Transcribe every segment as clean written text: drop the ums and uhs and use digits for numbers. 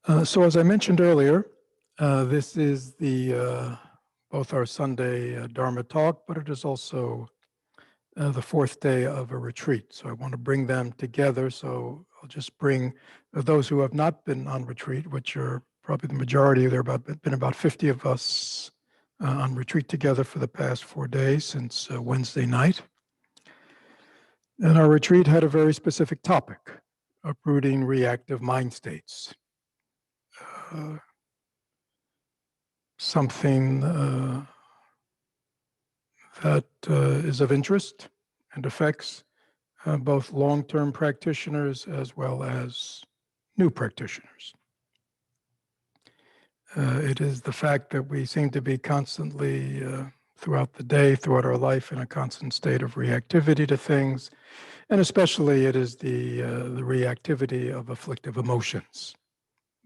So as I mentioned earlier, this is the both our Sunday Dharma talk, but it is also the fourth day of a retreat. So I want to bring them together. So I'll just bring those who have not been on retreat, which are probably the majority. There have been about 50 of us on retreat together for the past 4 days since Wednesday night. And our retreat had a very specific topic: uprooting reactive mind states. Something that is of interest and affects both long-term practitioners as well as new practitioners. It is the fact that we seem to be constantly, throughout the day, throughout our life, in a constant state of reactivity to things, and especially it is the reactivity of afflictive emotions,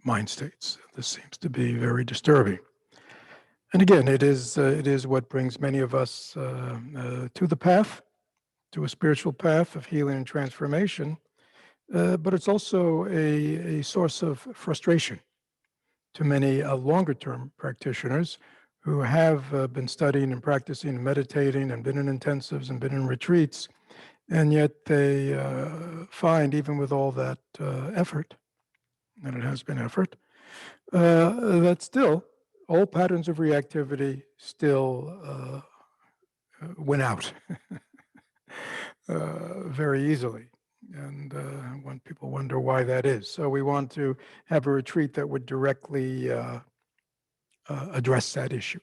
mind states. This seems to be very disturbing. And again, it is what brings many of us to the path, to a spiritual path of healing and transformation, but it's also a source of frustration to many longer-term practitioners who have been studying and practicing and meditating and been in intensives and been in retreats, and yet they find, even with all that effort, and it has been effort, that still all patterns of reactivity still win out very easily. And when people wonder why that is. So we want to have a retreat that would directly address that issue.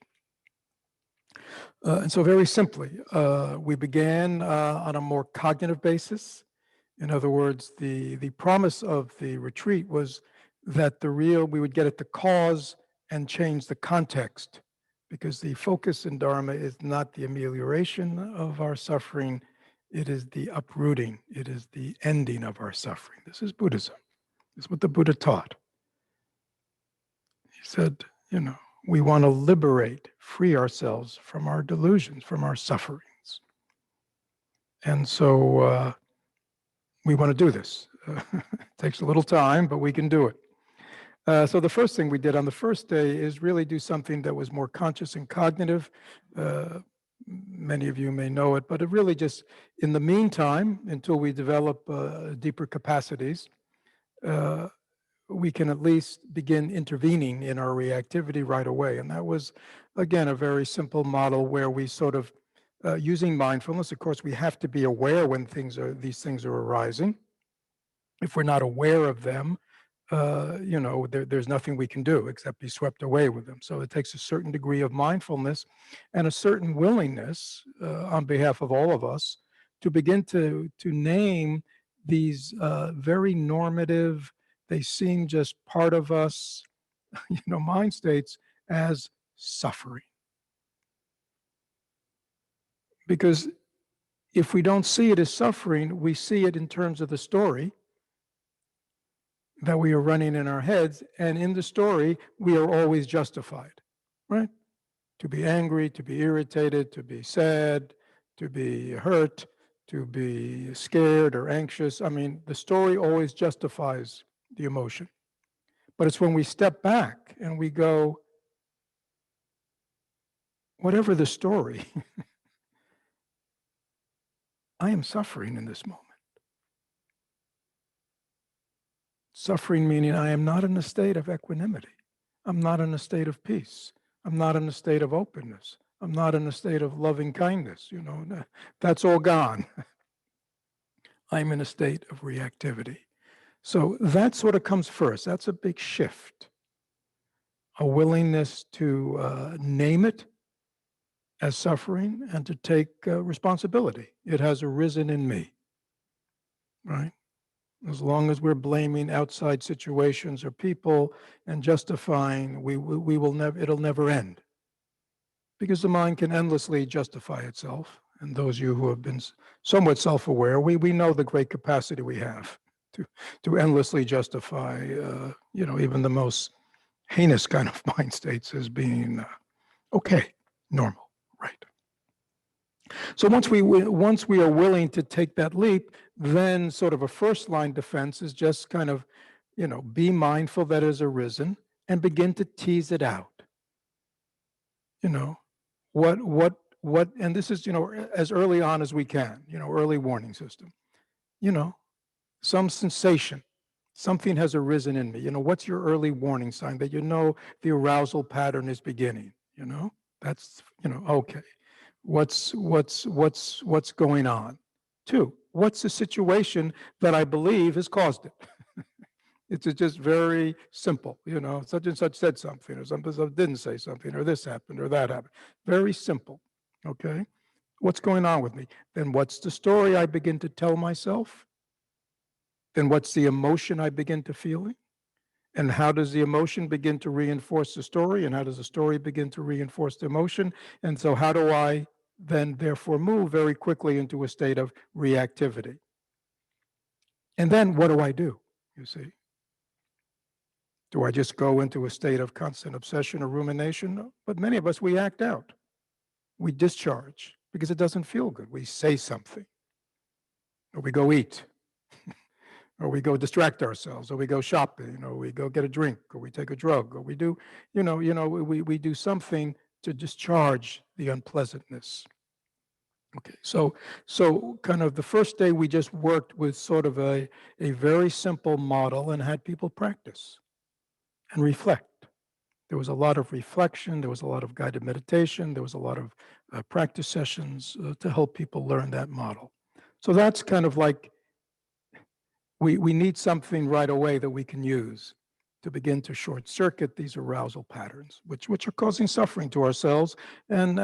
And so very simply, we began on a more cognitive basis. In other words, the promise of the retreat was that we would get at the cause and change the context, because the focus in Dharma is not the amelioration of our suffering, it is the uprooting, it is the ending of our suffering. This is Buddhism. This is what the Buddha taught. He said, we want to liberate, free ourselves from our delusions, from our sufferings. And so we want to do this. It takes a little time, but we can do it. So the first thing we did on the first day is really do something that was more conscious and cognitive. Many of you may know it, but it really just, in the meantime, until we develop deeper capacities, we can at least begin intervening in our reactivity right away. And that was, again, a very simple model where we sort of, using mindfulness, of course, we have to be aware when these things are arising. If we're not aware of them, there's nothing we can do except be swept away with them. So it takes a certain degree of mindfulness and a certain willingness on behalf of all of us to begin to name these very normative, they seem just part of us, mind states as suffering. Because if we don't see it as suffering, we see it in terms of the story that we are running in our heads, and in the story, we are always justified, right? To be angry, to be irritated, to be sad, to be hurt, to be scared or anxious. I mean, the story always justifies the emotion. But it's when we step back and we go, whatever the story, I am suffering in this moment. Suffering meaning I am not in a state of equanimity. I'm not in a state of peace. I'm not in a state of openness. I'm not in a state of loving kindness. That's all gone. I'm in a state of reactivity. So that sort of comes first. That's a big shift. A willingness to name it as suffering and to take responsibility. It has arisen in me, right? As long as we're blaming outside situations or people and justifying, we will never, it'll never end. Because the mind can endlessly justify itself. And those of you who have been somewhat self-aware, we know the great capacity we have to endlessly justify, even the most heinous kind of mind states as being okay, normal, right? So once we are willing to take that leap, then sort of a first line defense is just kind of be mindful that has arisen and begin to tease it out. You know, what, and this is, as early on as we can, early warning system, you know, some sensation, something has arisen in me. What's your early warning sign that the arousal pattern is beginning? That's, okay. What's going on? Two, what's the situation that I believe has caused it? It's just very simple, such and such said something, or something didn't say something, or this happened, or that happened. Very simple, okay? What's going on with me? Then what's the story I begin to tell myself? Then what's the emotion I begin to feel? And how does the emotion begin to reinforce the story? And how does the story begin to reinforce the emotion? And so how do I then therefore move very quickly into a state of reactivity? And then what do? You see? Do I just go into a state of constant obsession or rumination? No. But many of us, we act out. We discharge because it doesn't feel good. We say something, or we go eat, or we go distract ourselves, or we go shopping, or we go get a drink, or we take a drug, or we do, we do something to discharge the unpleasantness. Okay, so kind of the first day we just worked with sort of a very simple model and had people practice and reflect. There was a lot of reflection, there was a lot of guided meditation, there was a lot of practice sessions to help people learn that model. So that's kind of like we need something right away that we can use to begin to short circuit these arousal patterns, which are causing suffering to ourselves, and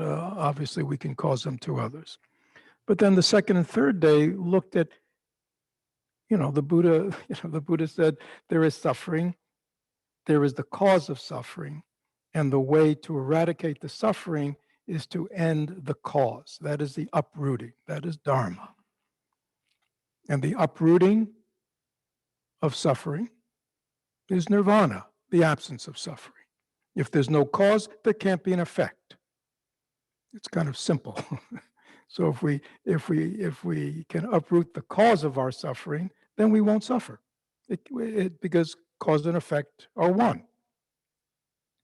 obviously we can cause them to others. But then the second and third day looked at, the Buddha, the Buddha said there is suffering, there is the cause of suffering, and the way to eradicate the suffering is to end the cause. That is the uprooting. That is Dharma. And the uprooting of suffering is nirvana, the absence of suffering. If there's no cause, there can't be an effect. It's kind of simple. So if we can uproot the cause of our suffering, then we won't suffer. Because cause and effect are one,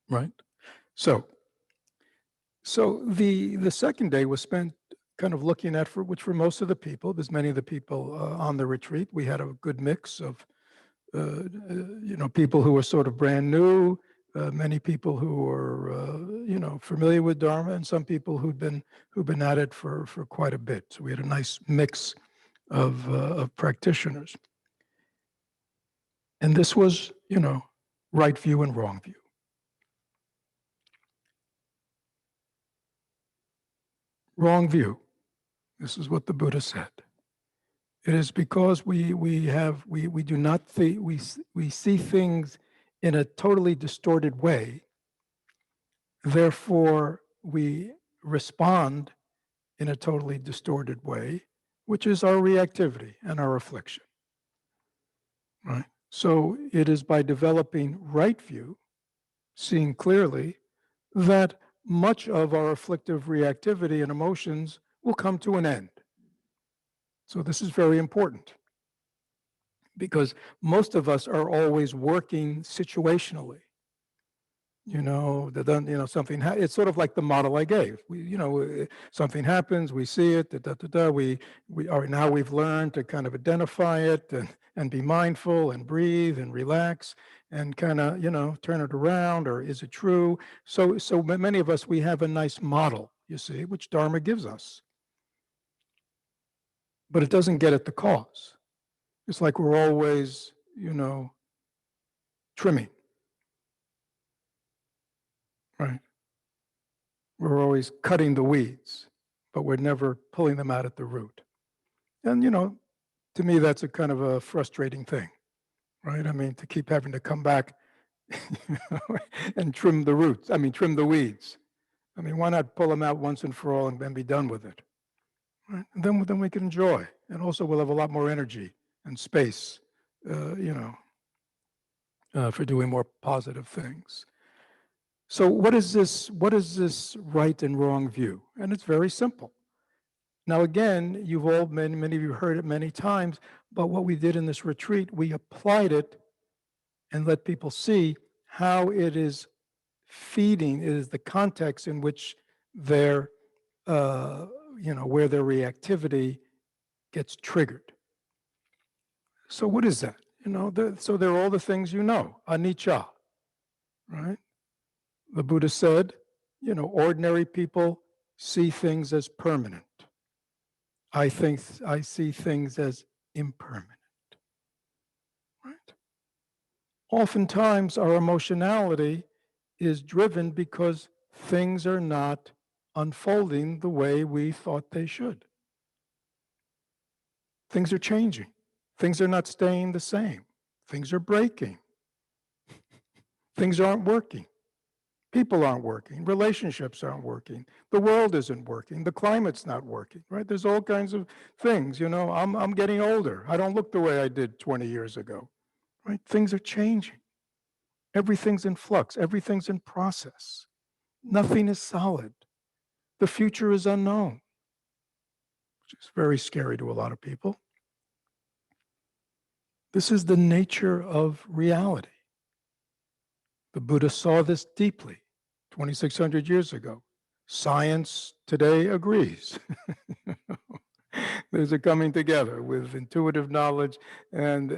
right? So the second day was spent kind of looking at, which for most of the people, there's many of the people on the retreat, we had a good mix of people who were sort of brand new, many people who were familiar with Dharma, and some people who've been at it for quite a bit. So we had a nice mix of practitioners, and this was right view and wrong view. Wrong view. This is what the Buddha said. It is because we do not we see things in a totally distorted way. Therefore, we respond in a totally distorted way, which is our reactivity and our affliction. Right? So it is by developing right view, seeing clearly, that much of our afflictive reactivity and emotions will come to an end. So this is very important because most of us are always working situationally. Something, it's sort of like the model I gave. Something happens, we see it, now we've learned to kind of identify it and be mindful and breathe and relax and kind of, turn it around, or is it true? So many of us, we have a nice model, you see, which Dharma gives us. But it doesn't get at the cause. It's like we're always, trimming. Right. We're always cutting the weeds, but we're never pulling them out at the root. And, to me, that's a kind of a frustrating thing, right? I mean, to keep having to come back and trim the roots, trim the weeds. I mean, why not pull them out once and for all and then be done with it? Right? And then we can enjoy. And also we'll have a lot more energy and space, for doing more positive things. So what is this right and wrong view? And it's very simple. Now, again, many of you heard it many times, but what we did in this retreat, we applied it and let people see how it is feeding, it is the context in which their, where their reactivity gets triggered. So what is that? So they're all the things anicca, right? The Buddha said, ordinary people see things as permanent. I see things as impermanent, right? Oftentimes our emotionality is driven because things are not unfolding the way we thought they should. Things are changing. Things are not staying the same. Things are breaking. Things aren't working. People aren't working. Relationships aren't working. The world isn't working. The climate's not working, right? There's all kinds of things, I'm getting older. I don't look the way I did 20 years ago, right? Things are changing. Everything's in flux. Everything's in process. Nothing is solid. The future is unknown, which is very scary to a lot of people. This is the nature of reality. The Buddha saw this deeply 2,600 years ago. Science today agrees. There's a coming together with intuitive knowledge and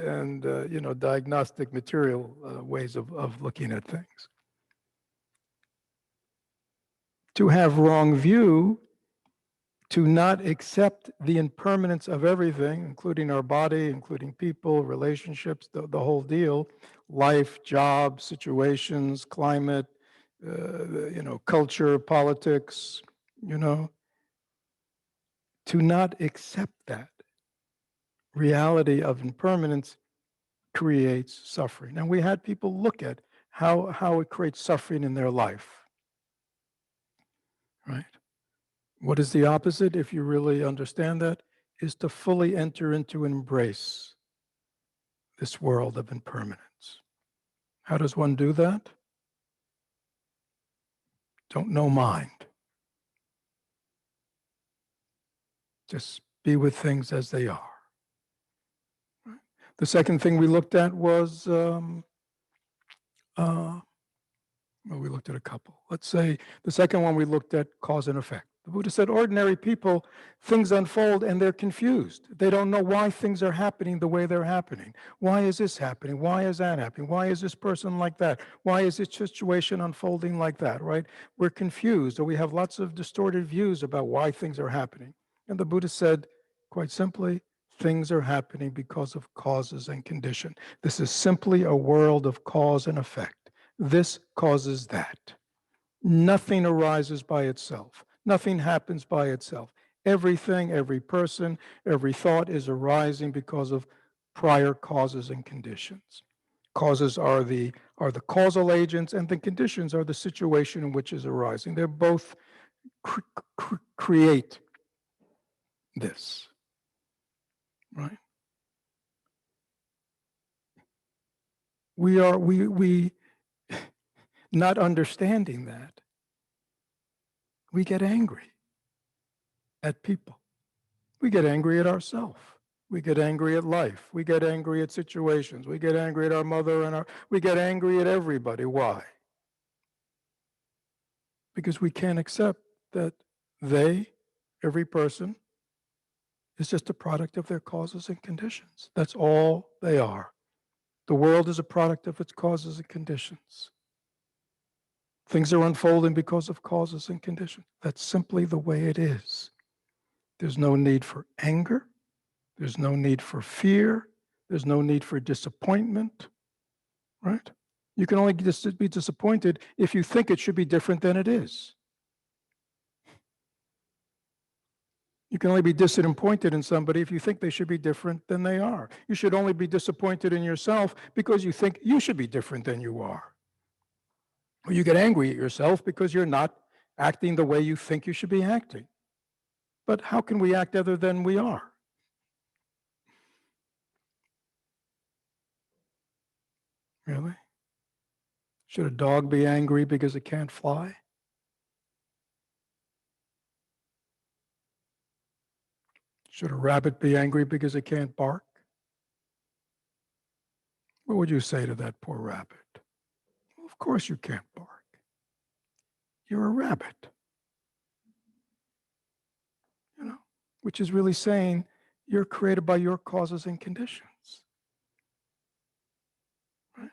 diagnostic material ways of looking at things. To have wrong view, to not accept the impermanence of everything, including our body, including people, relationships, the whole deal, life, jobs, situations, climate, culture, politics, to not accept that reality of impermanence creates suffering. And we had people look at how it creates suffering in their life, right? What is the opposite, if you really understand that, is to fully enter into and embrace this world of impermanence. How does one do that? Don't know mind. Just be with things as they are. The second thing we looked at was, we looked at a couple. Let's say the second one we looked at cause and effect. The Buddha said ordinary people, things unfold and they're confused. They don't know why things are happening the way they're happening. Why is this happening? Why is that happening? Why is this person like that? Why is this situation unfolding like that, right? We're confused, or we have lots of distorted views about why things are happening. And the Buddha said, quite simply, things are happening because of causes and condition. This is simply a world of cause and effect. This causes that. Nothing arises by itself. Nothing happens by itself. Everything, every person, every thought is arising because of prior causes and conditions. Causes are the causal agents, and the conditions are the situation in which is arising. They're both create this, right? We not understanding that, we get angry at people. We get angry at ourselves. We get angry at life. We get angry at situations. We get angry at our mother and we get angry at everybody. Why? Because we can't accept that every person, is just a product of their causes and conditions. That's all they are. The world is a product of its causes and conditions. Things are unfolding because of causes and conditions. That's simply the way it is. There's no need for anger. There's no need for fear. There's no need for disappointment, right? You can only be disappointed if you think it should be different than it is. You can only be disappointed in somebody if you think they should be different than they are. You should only be disappointed in yourself because you think you should be different than you are. Or you get angry at yourself because you're not acting the way you think you should be acting. But how can we act other than we are? Really? Should a dog be angry because it can't fly? Should a rabbit be angry because it can't bark? What would you say to that poor rabbit? Well, of course you can't bark. You're a rabbit. You know, which is really saying you're created by your causes and conditions. Right?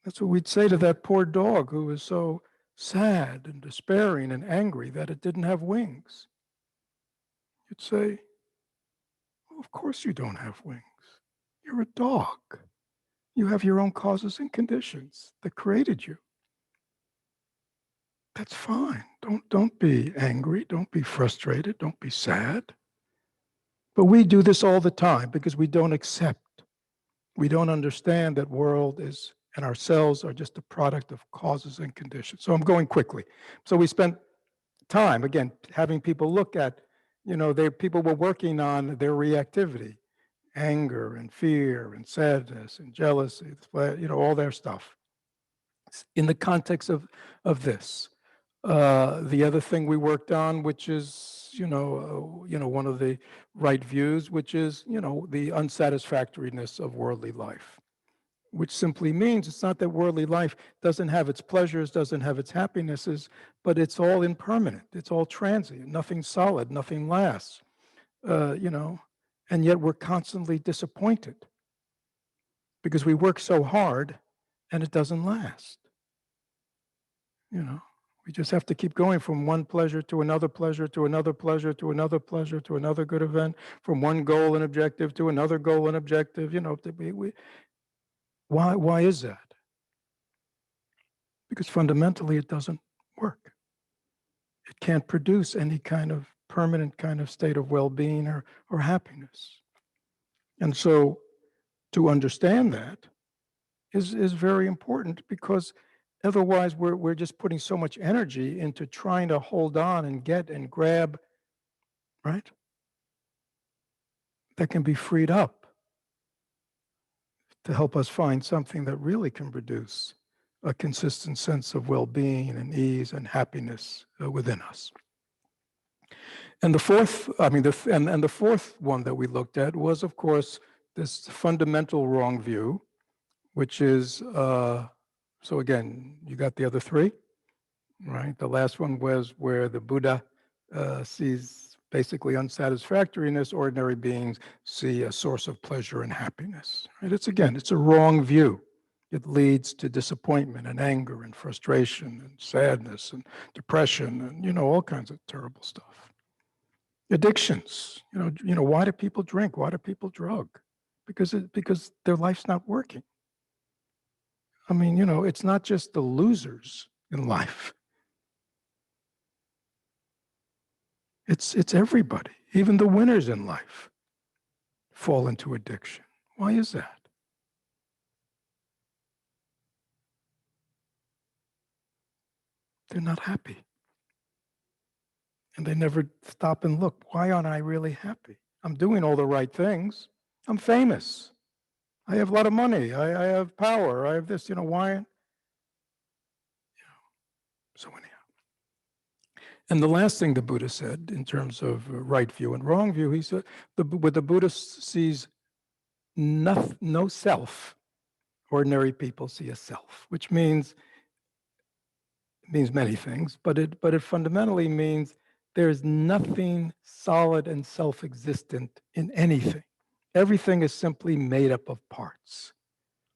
That's what we'd say to that poor dog who was so sad and despairing and angry that it didn't have wings. You'd say, well, of course you don't have wings. You're a dog. You have your own causes and conditions that created you. That's fine. Don't be angry. Don't be frustrated. Don't be sad. But we do this all the time because we don't accept. We don't understand that world is and ourselves are just a product of causes and conditions. So I'm going quickly. So we spent time, again, having people look at, people were working on their reactivity, anger and fear and sadness and jealousy, all their stuff in the context of this. The other thing we worked on, which is, one of the right views, which is, the unsatisfactoriness of worldly life, which simply means it's not that worldly life doesn't have its pleasures, doesn't have its happinesses, but it's all impermanent. It's all transient. Nothing solid, nothing lasts, and yet we're constantly disappointed because we work so hard and it doesn't last. We just have to keep going from one pleasure to another pleasure to another pleasure to another pleasure to another good event, from one goal and objective to another goal and objective. Why is that? Because fundamentally it doesn't work. It can't produce any kind of permanent kind of state of well-being or happiness. And so to understand that is very important, because otherwise we're just putting so much energy into trying to hold on and get and grab, right? That can be freed up to help us find something that really can produce a consistent sense of well-being and ease and happiness within us. And the fourth, and the fourth one that we looked at was, of course, this fundamental wrong view, which is, so again, you got the other three, right? The last one was where the Buddha sees basically unsatisfactoriness. Ordinary beings see a source of pleasure and happiness. Right? It's a wrong view. It leads to disappointment and anger and frustration and sadness and depression and all kinds of terrible stuff. Addictions. Why do people drink? Why do people drug? Because their life's not working. It's not just the losers in life. It's everybody. Even the winners in life fall into addiction. Why is that? They're not happy. And they never stop and look, why aren't I really happy? I'm doing all the right things. I'm famous. I have a lot of money. I have power. I have this, why? So anyhow. And the last thing the Buddha said in terms of right view and wrong view, he said, where the Buddha sees no self, ordinary people see a self, which means many things, but it fundamentally means there's nothing solid and self-existent in anything. Everything is simply made up of parts.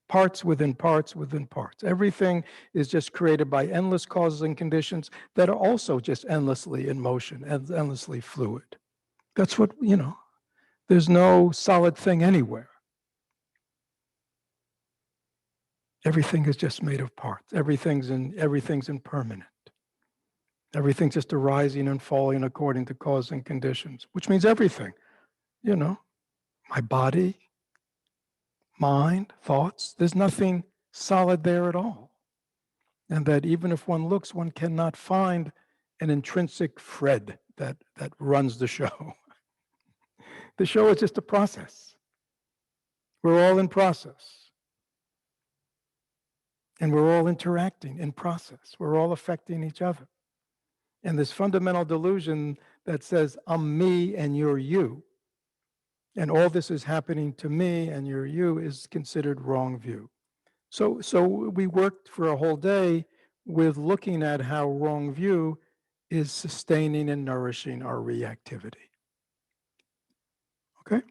Parts within parts within parts. Everything is just created by endless causes and conditions that are also just endlessly in motion and endlessly fluid. That's what, there's no solid thing anywhere. Everything is just made of parts. Everything's impermanent. Everything's just arising and falling according to cause and conditions, which means everything, my body, mind, thoughts, there's nothing solid there at all. And that even if one looks, one cannot find an intrinsic Fred that runs the show. The show is just a process. We're all in process. And we're all interacting in process. We're all affecting each other. And this fundamental delusion that says, I'm me and you're you, and all this is happening to me and you're you, is considered wrong view. So we worked for a whole day with looking at how wrong view is sustaining and nourishing our reactivity. Okay?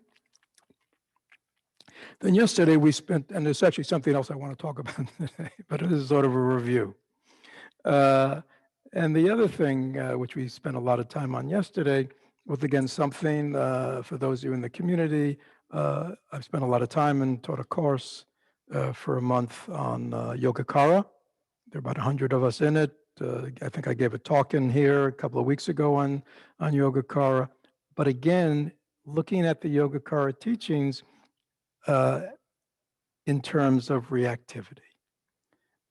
Then yesterday we spent, and there's actually something else I want to talk about today, but it is sort of a review. And the other thing, which we spent a lot of time on yesterday, was again something for those of you in the community. I've spent a lot of time and taught a course for a month on Yogacara. There are about 100 of us in it. I think I gave a talk in here a couple of weeks ago on Yogacara. But again, looking at the Yogacara teachings in terms of reactivity.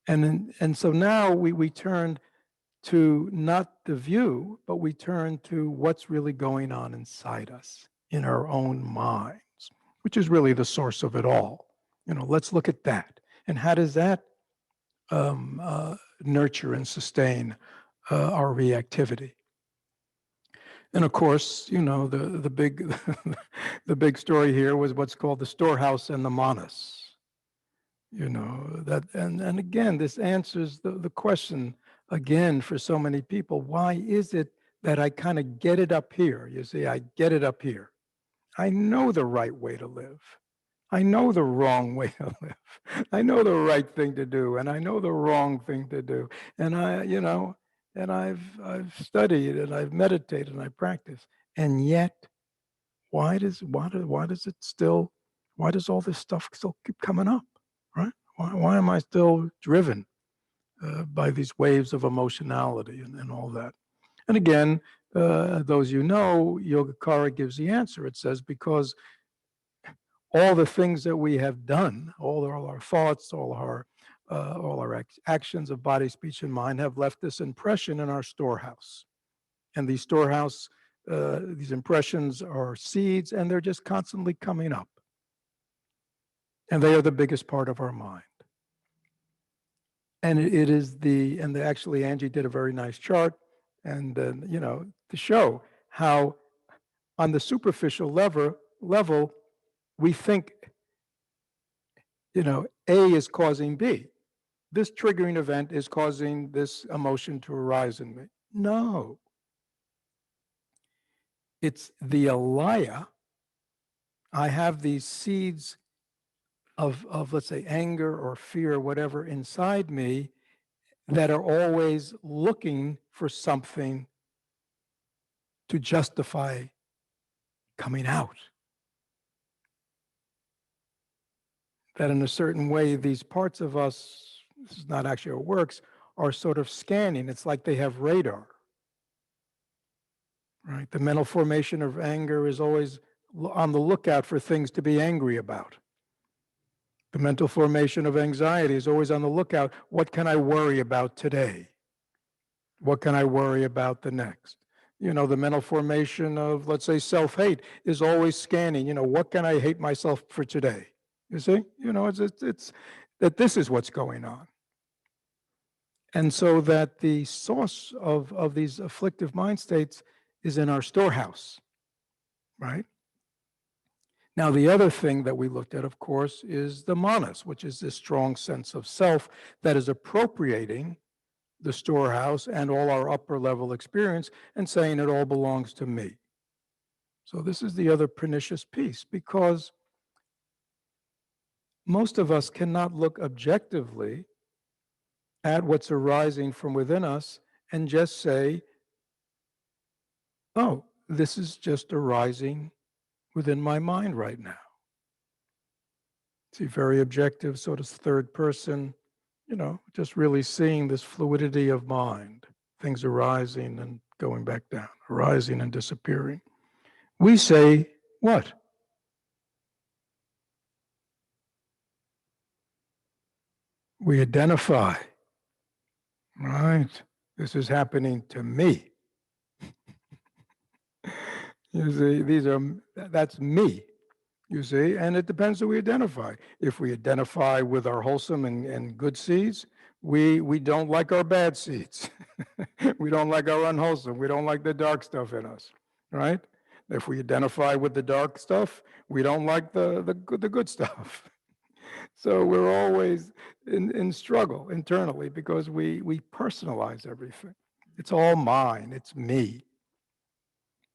And so now we turned to not the view, but we turn to what's really going on inside us, in our own minds, which is really the source of it all. Let's look at that. And how does that nurture and sustain our reactivity? And of course, the big the big story here was what's called the storehouse and the manas. That, and again, this answers the question again for so many people. Why is it that I kind of get it up here? You see, I get it up here. I know the right way to live. I know the wrong way to live. I know the right thing to do, and I know the wrong thing to do. And and I've studied and I've meditated and I practice. And yet, why does all this stuff still keep coming up? Right? Why am I still driven by these waves of emotionality and all that? And again, those Yogacara gives the answer. It says, because all the things that we have done, all our thoughts, all our actions of body, speech, and mind have left this impression in our storehouse. And these these impressions are seeds, and they're just constantly coming up. And they are the biggest part of our mind. And it is and actually Angie did a very nice chart, and to show how on the superficial level we think, A is causing B. This triggering event is causing this emotion to arise in me. No. It's the alaya. I have these seeds of let's say anger or fear or whatever inside me that are always looking for something to justify coming out. That in a certain way, these parts of us, this is not actually how it works, are sort of scanning. It's like they have radar. Right? The mental formation of anger is always on the lookout for things to be angry about. The mental formation of anxiety is always on the lookout. What can I worry about today? What can I worry about the next? The mental formation of, let's say, self-hate is always scanning. What can I hate myself for today? You see? It's that this is what's going on. And so that the source of these afflictive mind states is in our storehouse, right? Now, the other thing that we looked at, of course, is the manas, which is this strong sense of self that is appropriating the storehouse and all our upper level experience and saying it all belongs to me. So this is the other pernicious piece, because most of us cannot look objectively at what's arising from within us and just say, oh, this is just arising within my mind right now. See, very objective, sort of third person, just really seeing this fluidity of mind, things arising and going back down, arising and disappearing. We say, what? We identify, right? This is happening to me. You see, that's me. You see, and it depends who we identify. If we identify with our wholesome and good seeds, We don't like our bad seeds. We don't like our unwholesome. We don't like the dark stuff in us, right? If we identify with the dark stuff, we don't like the good stuff. So we're always in struggle internally because we personalize everything. It's all mine. It's me.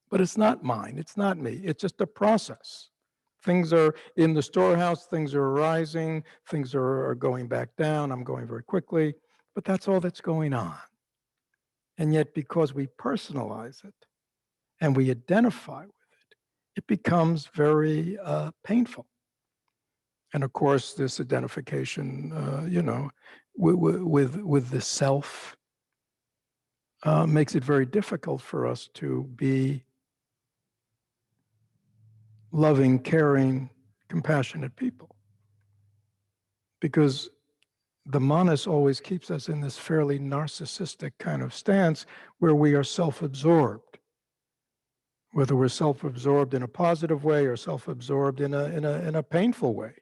But it's not mine. It's not me. It's just a process. Things are in the storehouse. Things are arising. Things are going back down. I'm going very quickly. But that's all that's going on. And yet, because we personalize it and we identify with it, it becomes very painful. And of course, this identification, with the self makes it very difficult for us to be loving, caring, compassionate people. Because the manas always keeps us in this fairly narcissistic kind of stance where we are self-absorbed, whether we're self-absorbed in a positive way or self-absorbed in a painful way.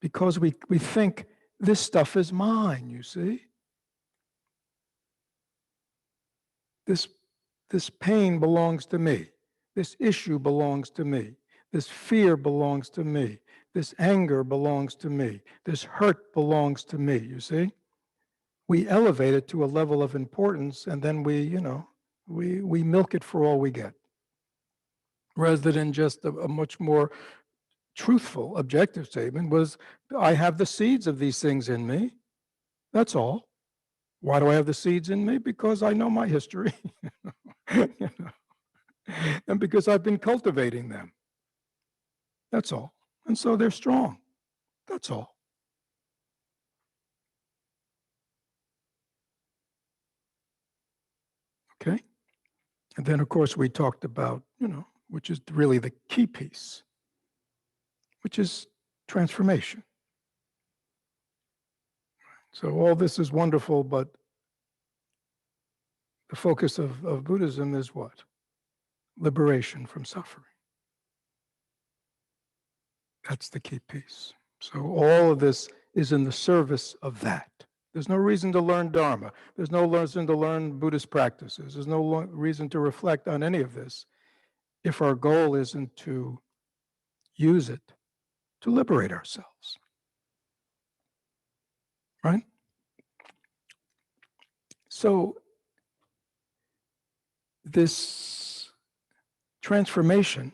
Because we think this stuff is mine, you see. This pain belongs to me. This issue belongs to me. This fear belongs to me. This anger belongs to me. This hurt belongs to me, you see? We elevate it to a level of importance and then we milk it for all we get. Rather than just a much more truthful, objective statement was, I have the seeds of these things in me. That's all. Why do I have the seeds in me? Because I know my history. And because I've been cultivating them. That's all. And so they're strong. That's all. Okay? And then, of course, we talked about, which is really the key piece, which is transformation. So all this is wonderful, but the focus of Buddhism is what? Liberation from suffering. That's the key piece. So all of this is in the service of that. There's no reason to learn Dharma. There's no reason to learn Buddhist practices. There's no reason to reflect on any of this if our goal isn't to use it to liberate ourselves. Right? So this transformation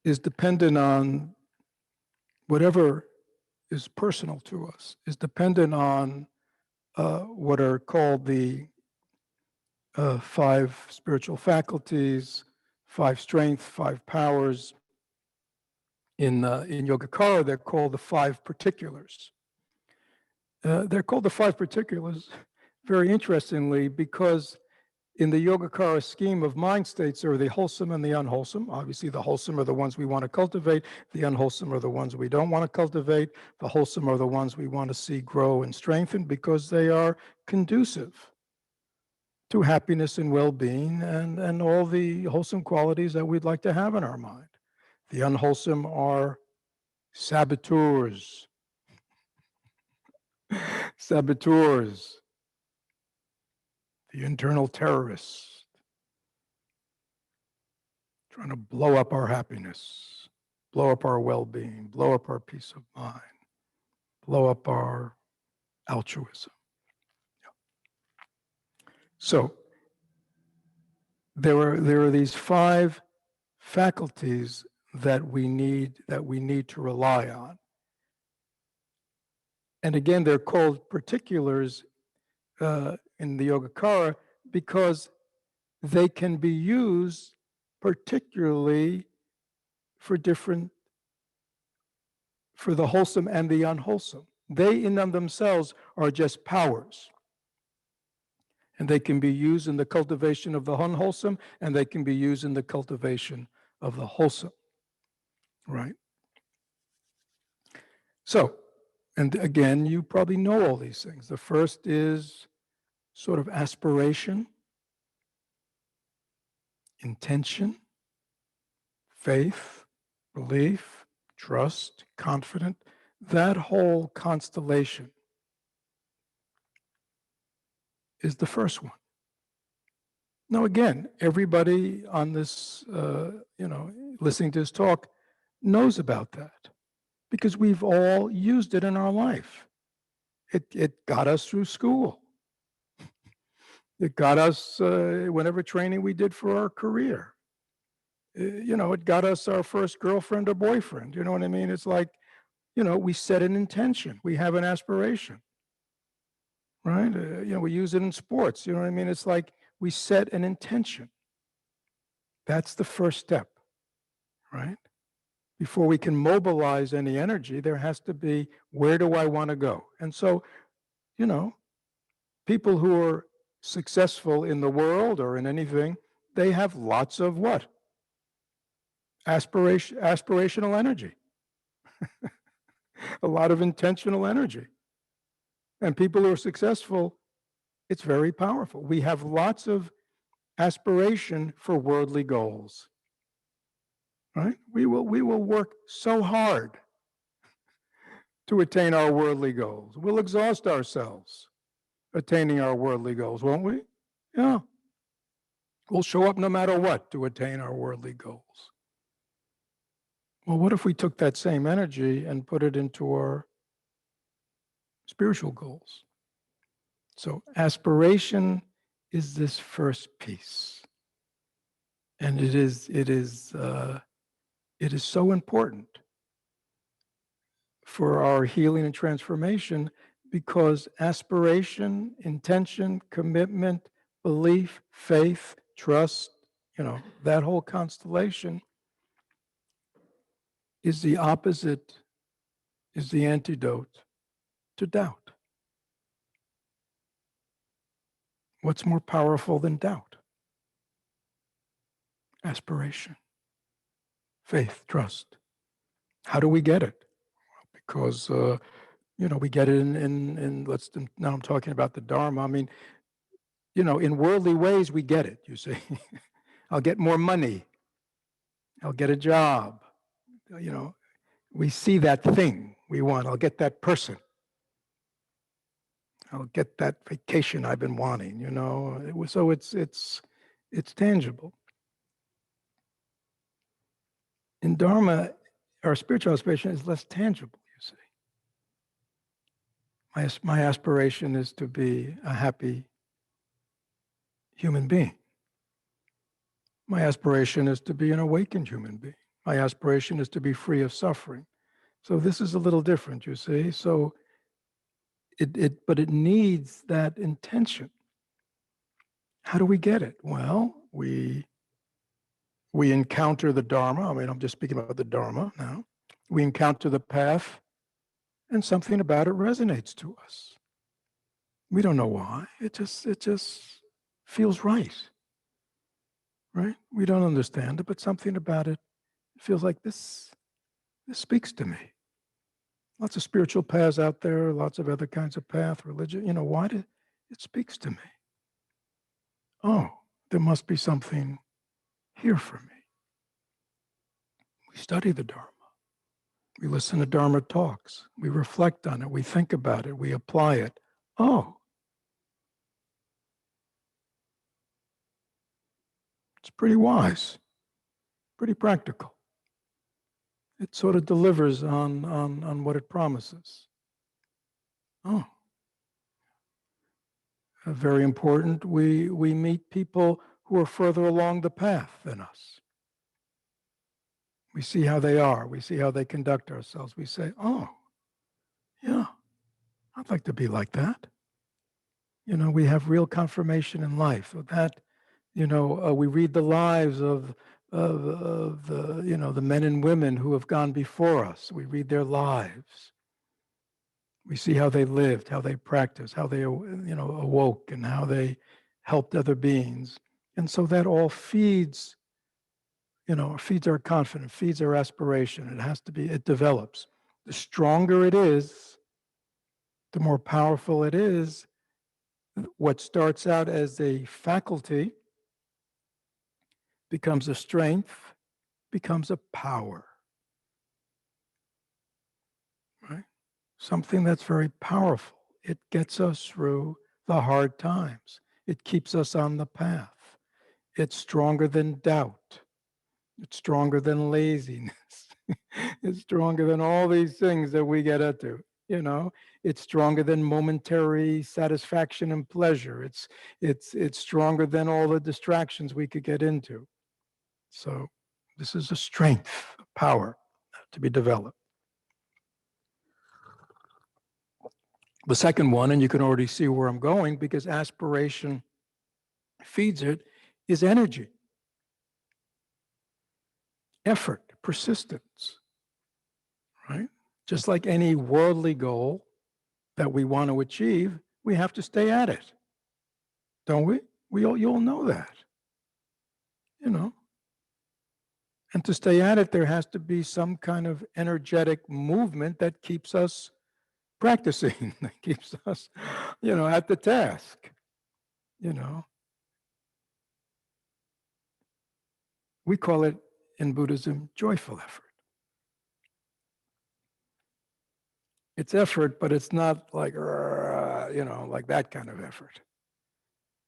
is dependent on whatever is personal to us, is dependent on what are called the 5 spiritual faculties, 5 strengths, 5 powers. In Yogacara, they're called the 5 particulars. They're called the 5 particulars, very interestingly, because in the Yogacara scheme of mind states, there are the wholesome and the unwholesome. Obviously, the wholesome are the ones we want to cultivate. The unwholesome are the ones we don't want to cultivate. The wholesome are the ones we want to see grow and strengthen because they are conducive to happiness and well-being and all the wholesome qualities that we'd like to have in our mind. The unwholesome are saboteurs, the internal terrorists, trying to blow up our happiness, blow up our well-being, blow up our peace of mind, blow up our altruism. So there are these 5 faculties that we need to rely on. And again, they're called particulars in the Yogacara because they can be used particularly for the wholesome and the unwholesome. They in themselves are just powers. And they can be used in the cultivation of the unwholesome, and they can be used in the cultivation of the wholesome. Right? So, and again, you probably know all these things. The first is sort of aspiration, intention, faith, belief, trust, confident, that whole constellation is the first one. Now, again, everybody on this, listening to this talk knows about that because we've all used it in our life. It got us through school. It got us whatever training we did for our career. It got us our first girlfriend or boyfriend. You know what I mean? It's like, we set an intention. We have an aspiration, right? We use it in sports. You know what I mean? It's like we set an intention. That's the first step, right? Before we can mobilize any energy, there has to be, where do I want to go? And so, people who are successful in the world or in anything, they have lots of what? Aspirational energy, a lot of intentional energy. And people who are successful, it's very powerful. We have lots of aspiration for worldly goals, right? We will work so hard to attain our worldly goals. We'll exhaust ourselves attaining our worldly goals, won't we? Yeah. We'll show up no matter what to attain our worldly goals. Well, what if we took that same energy and put it into our spiritual goals? So aspiration is this first piece. And it is so important for our healing and transformation because aspiration, intention, commitment, belief, faith, trust, that whole constellation is the opposite, is the antidote to doubt. What's more powerful than doubt? Aspiration, faith, trust. How do we get it? Because we get it now I'm talking about the Dharma. I mean, in worldly ways we get it, you see. I'll get more money. I'll get a job. We see that thing we want. I'll get that person. I'll get that vacation I've been wanting, So it's tangible. In Dharma, our spiritual aspiration is less tangible, you see. My aspiration is to be a happy human being. My aspiration is to be an awakened human being. My aspiration is to be free of suffering. So this is a little different, you see. So but it needs that intention. How do we get it? Well, we encounter the Dharma. I mean, I'm just speaking about the Dharma now. We encounter the path, and something about it resonates to us. We don't know why. It just feels right. Right? We don't understand it, but something about it feels like this speaks to me. Lots of spiritual paths out there, lots of other kinds of path, religion. Why did it speaks to me? Oh, there must be something here for me. We study the Dharma. We listen to Dharma talks. We reflect on it. We think about it. We apply it. Oh, it's pretty wise, pretty practical. It sort of delivers on what it promises. Oh, very important. We meet people who are further along the path than us. We see how they are. We see how they conduct ourselves. We say, oh, yeah, I'd like to be like that. We have real confirmation in life of that. We read the lives of the men and women who have gone before us. We read their lives. We see how they lived, how they practiced, how they awoke, and how they helped other beings. And so that all feeds our confidence, feeds our aspiration. It develops. The stronger it is, the more powerful it is. What starts out as a faculty becomes a strength, becomes a power, right? Something that's very powerful. It gets us through the hard times. It keeps us on the path. It's stronger than doubt. It's stronger than laziness. It's stronger than all these things that we get into. It's stronger than momentary satisfaction and pleasure. It's stronger than all the distractions we could get into. So this is a strength, a power to be developed. The second one, and you can already see where I'm going because aspiration feeds it, is energy, effort, persistence, right? Just like any worldly goal that we want to achieve, we have to stay at it, don't we? You'll know that, And to stay at it, there has to be some kind of energetic movement that keeps us practicing, that keeps us, at the task, We call it in Buddhism joyful effort. It's effort, but it's not like, like that kind of effort.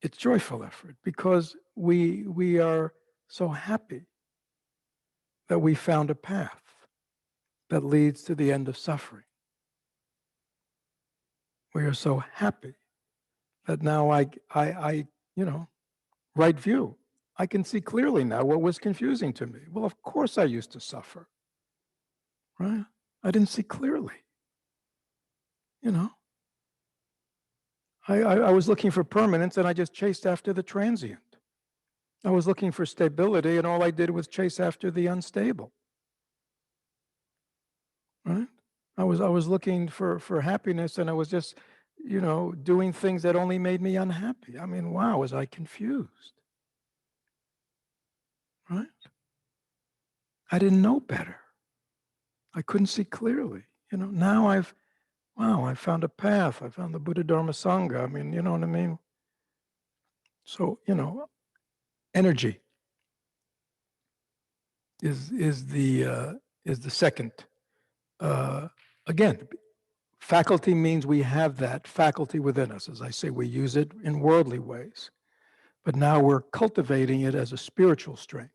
It's joyful effort because we are so happy that we found a path that leads to the end of suffering. We are so happy that now I right view. I can see clearly now what was confusing to me. Well, of course I used to suffer, right? I didn't see clearly, I was looking for permanence and I just chased after the transient. I was looking for stability and all I did was chase after the unstable, right? I was looking for happiness and I was just, doing things that only made me unhappy. I mean, wow, was I confused, right? I didn't know better. I couldn't see clearly. Now I found a path. I found the Buddha Dharma Sangha. I mean, you know what I mean? So, energy is the second. Again, faculty means we have that faculty within us. As I say, we use it in worldly ways, but now we're cultivating it as a spiritual strength.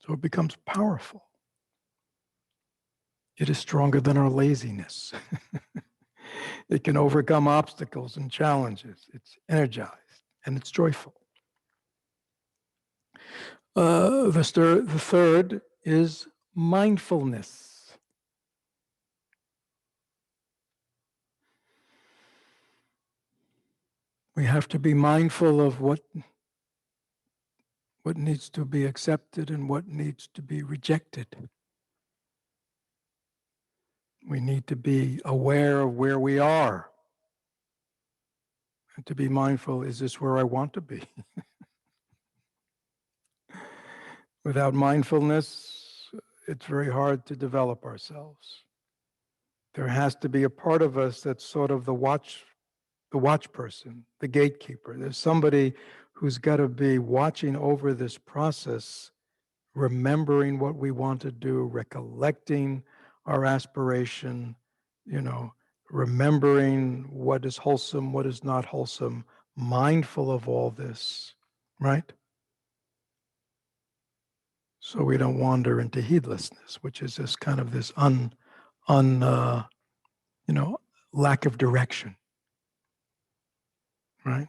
So it becomes powerful. It is stronger than our laziness. It can overcome obstacles and challenges. It's energized and it's joyful. The third is mindfulness. We have to be mindful of what needs to be accepted and what needs to be rejected. We need to be aware of where we are. And to be mindful, is this where I want to be? Without mindfulness, it's very hard to develop ourselves. There has to be a part of us that's sort of the watch person, the gatekeeper. There's somebody who's got to be watching over this process, remembering what we want to do, recollecting our aspiration, remembering what is wholesome, what is not wholesome, mindful of all this, right? So we don't wander into heedlessness, which is this kind of this lack of direction, right?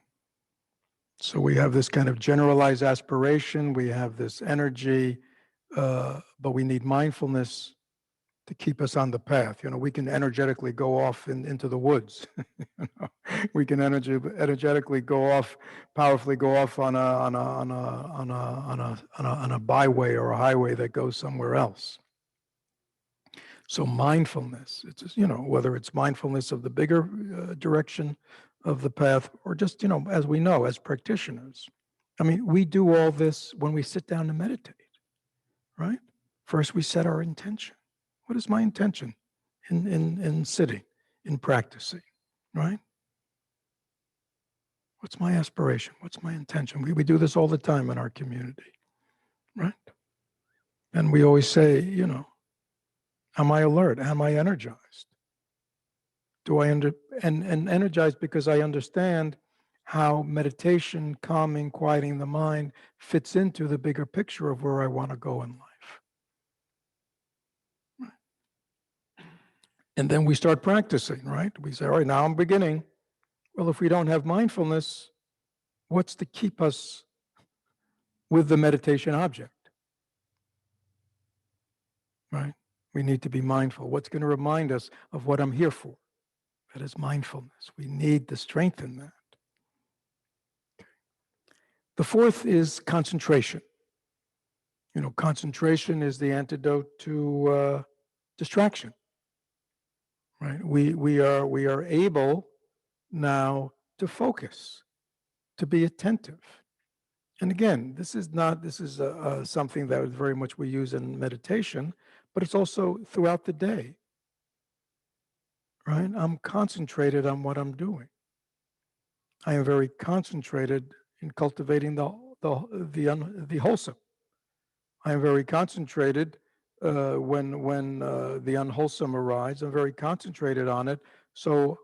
So we have this kind of generalized aspiration, we have this energy, but we need mindfulness to keep us on the path. We can energetically go off into the woods. We can energetically go off, powerfully go off on a byway or a highway that goes somewhere else. So mindfulness, it's just, whether it's mindfulness of the bigger direction of the path, or just, as we know, as practitioners. I mean, we do all this when we sit down to meditate, right? First, we set our intention. What is my intention in sitting, in practicing, right? What's my aspiration? What's my intention? We do this all the time in our community, right? And we always say, am I alert? Am I energized? Do I and energized because I understand how meditation, calming, quieting the mind fits into the bigger picture of where I want to go in life. And then we start practicing, right? We say, all right, now I'm beginning. Well, if we don't have mindfulness, what's to keep us with the meditation object, right? We need to be mindful. What's going to remind us of what I'm here for? That is mindfulness. We need to strengthen that. The fourth is concentration. Concentration is the antidote to distraction, right? We are able now to focus, to be attentive. And again, this is something that very much we use in meditation, but it's also throughout the day, right? I'm concentrated on what I'm doing. I am very concentrated in cultivating the wholesome. I am very concentrated when the unwholesome arrives. I'm very concentrated on it, so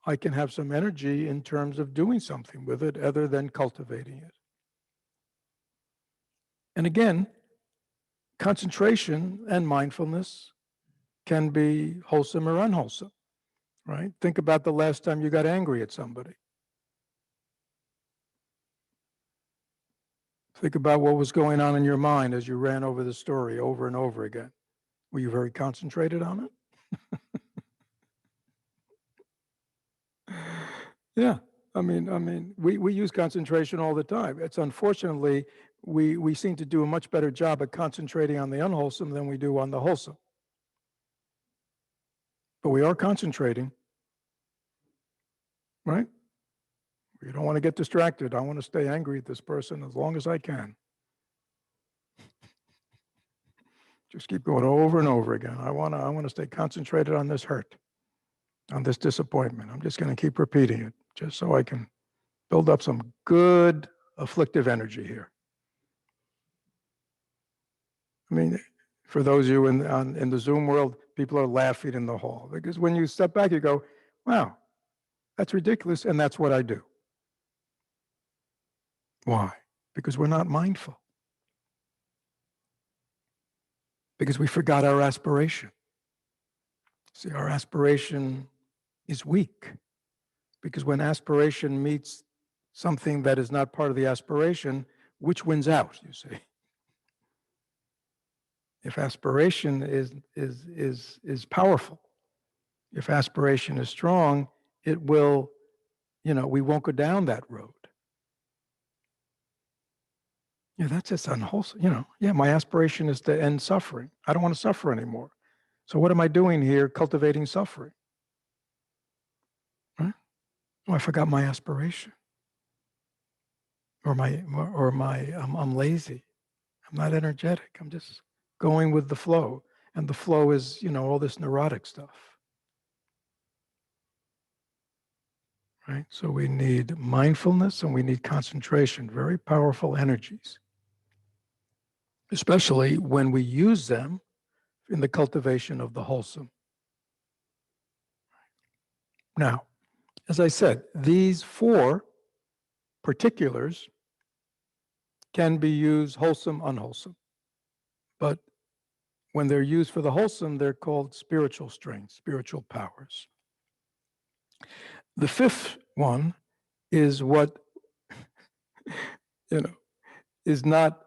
I can have some energy in terms of doing something with it other than cultivating it. And again, concentration and mindfulness can be wholesome or unwholesome, right? Think about the last time you got angry at somebody. Think about what was going on in your mind as you ran over the story over and over again. Were you very concentrated on it? Yeah. I mean, we use concentration all the time. It's unfortunately, we seem to do a much better job at concentrating on the unwholesome than we do on the wholesome. But we are concentrating, right? We don't want to get distracted. I want to stay angry at this person as long as I can. Just keep going over and over again. I want to stay concentrated on this hurt, on this disappointment. I'm just going to keep repeating it just so I can build up some good afflictive energy here. I mean, for those of you in the Zoom world, people are laughing in the hall because when you step back, you go, wow, that's ridiculous. And that's what I do. Why? Because we're not mindful. Because we forgot our aspiration. See, our aspiration is weak. Because when aspiration meets something that is not part of the aspiration, which wins out, you see? If aspiration is powerful, if aspiration is strong, it will, we won't go down that road. Yeah, that's just unwholesome. My aspiration is to end suffering. I don't want to suffer anymore. So what am I doing here cultivating suffering? Right? Oh, I forgot my aspiration. Or I'm lazy. I'm not energetic. I'm just going with the flow. And the flow is, all this neurotic stuff. Right? So we need mindfulness and we need concentration, very powerful energies, especially when we use them in the cultivation of the wholesome. Now, as I said, these four particulars can be used wholesome, unwholesome. But when they're used for the wholesome, they're called spiritual strengths, spiritual powers. The fifth one is what, is not,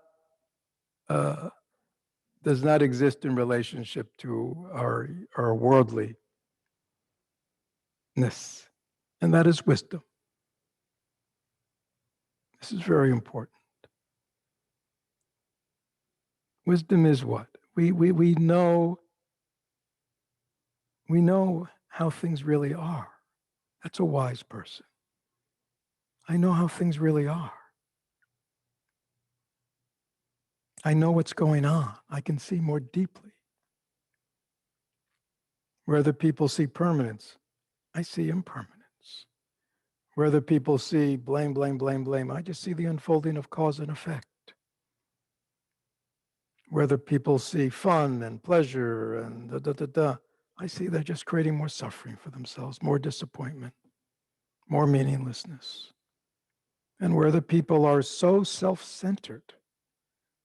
does not exist in relationship to our worldliness, and that is wisdom. This is very important. Wisdom is what? We know how things really are. That's a wise person. I know how things really are. I know what's going on. I can see more deeply. Where other people see permanence, I see impermanence. Where other people see blame, I just see the unfolding of cause and effect. whether people see fun and pleasure and I see they're just creating more suffering for themselves, more disappointment, more meaninglessness. And where the people are so self-centered,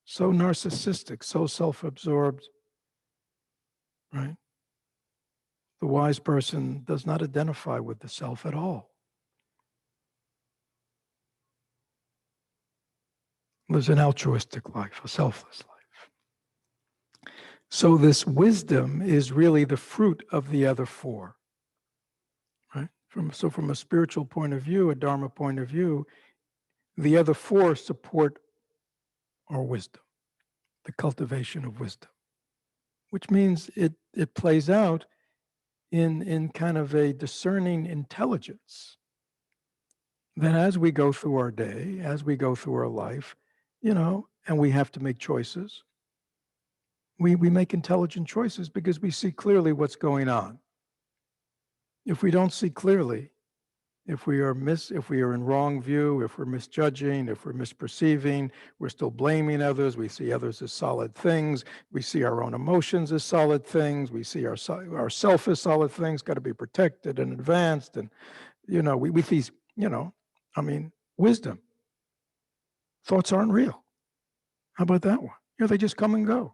so narcissistic, so self-absorbed, right? The wise person does not identify with the self at all. Lives an altruistic life, a selfless life. So this wisdom is really the fruit of the other four, right? From a spiritual point of view, a Dharma point of view, the other four support our wisdom, the cultivation of wisdom, which means it plays out in kind of a discerning intelligence. Then as we go through our day, as we go through our life, and we have to make choices, we make intelligent choices because we see clearly what's going on. If we don't see clearly, if we are in wrong view, if we're misjudging, if we're misperceiving, we're still blaming others, we see others as solid things, we see our own emotions as solid things, we see ourself as solid things, got to be protected and advanced, and we these, wisdom. Thoughts aren't real. How about that one? They just come and go,